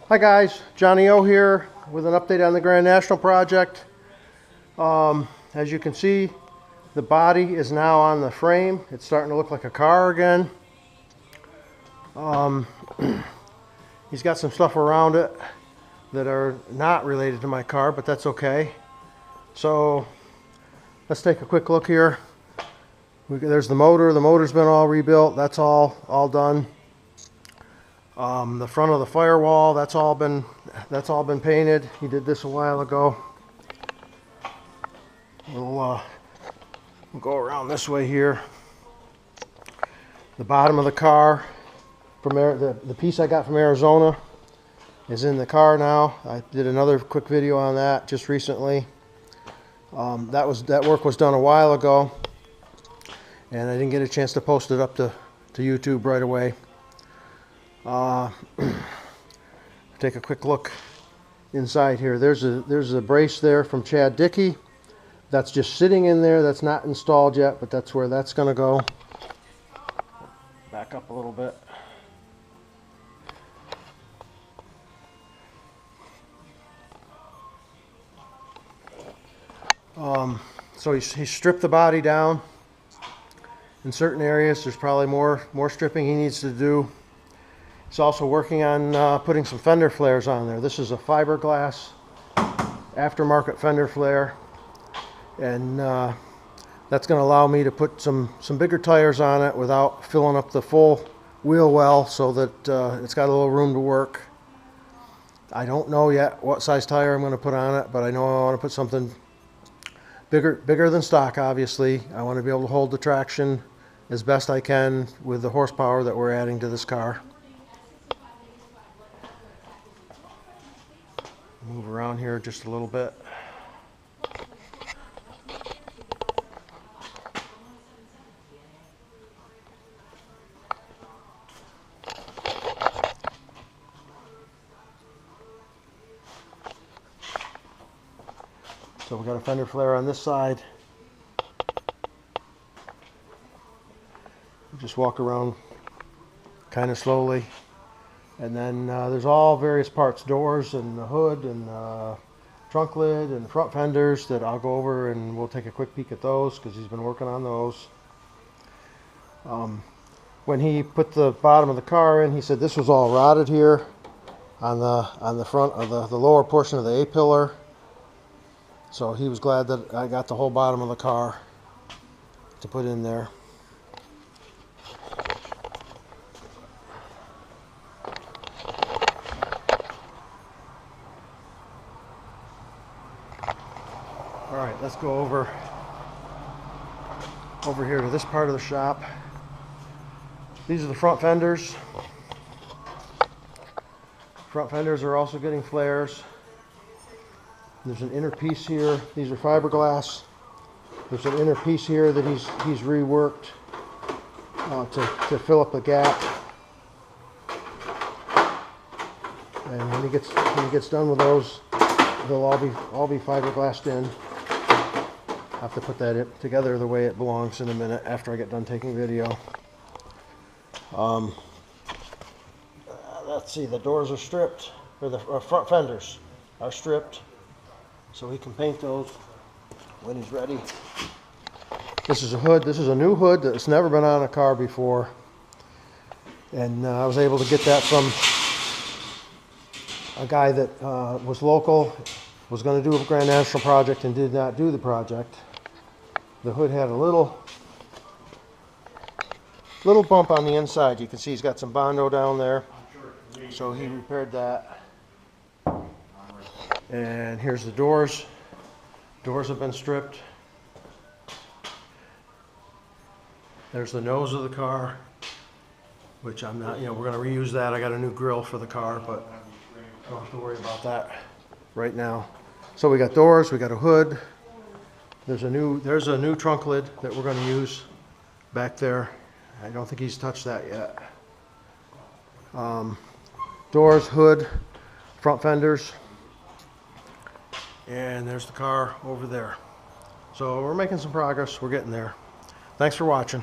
Hi guys, Johnny O here with an update on the Grand National project. As you can see, the body is now on the frame. It's starting to look like a car again. He's got some stuff around it that are not related to my car, but that's okay. So let's take a quick look here. There's the motor. The motor's been all rebuilt. That's all done. The front of the firewall, that's all been painted. He did this a while ago. We'll go around this way here. The bottom of the car, from the piece I got from Arizona, is in the car now. I did another quick video on that just recently. That work was done a while ago, and I didn't get a chance to post it up to YouTube right away. Take a quick look inside here. There's a brace there from Chad Dickey. That's just sitting in there. That's not installed yet, but that's where that's going to go. Back up a little bit. So he stripped the body down in certain areas. There's probably more stripping he needs to do. He's also working on putting some fender flares on there. This is a fiberglass aftermarket fender flare, and that's going to allow me to put some bigger tires on it without filling up the full wheel well, so that it's got a little room to work. I don't know yet what size tire I'm going to put on it, but I know I want to put something bigger than stock. Obviously, I want to be able to hold the traction as best I can with the horsepower that we're adding to this car. Move around here just a little bit. So we got a fender flare on this side. Just walk around kind of slowly. And then there's all various parts, doors and the hood and trunk lid and front fenders, that I'll go over and we'll take a quick peek at those, because he's been working on those. When he put the bottom of the car in, he said this was all rotted here on the front of the lower portion of the A-pillar. So he was glad that I got the whole bottom of the car to put in there. All right, let's go over here to this part of the shop. These are the front fenders. Front fenders are also getting flares. There's an inner piece here. These are fiberglass. There's an inner piece here that he's reworked to fill up the gap. And when he gets done with those, they'll all be fiberglassed in. I have to put that together the way it belongs in a minute after I get done taking video. Let's see, the doors are stripped, or the front fenders are stripped, so he can paint those when he's ready. This is a hood. This is a new hood that's never been on a car before, and I was able to get that from a guy that was local, was going to do a Grand National project and did not do the project. The hood had a little bump on the inside. You can see he's got some Bondo down there, so he repaired that. And here's the doors. Doors have been stripped. There's the nose of the car, which I'm not, we're going to reuse that. I got a new grill for the car, but I don't have to worry about that right now. So we got doors, we got a hood. There's a new trunk lid that we're going to use back there. I don't think he's touched that yet. Doors, hood, front fenders, and there's the car over there. So we're making some progress. We're getting there. Thanks for watching.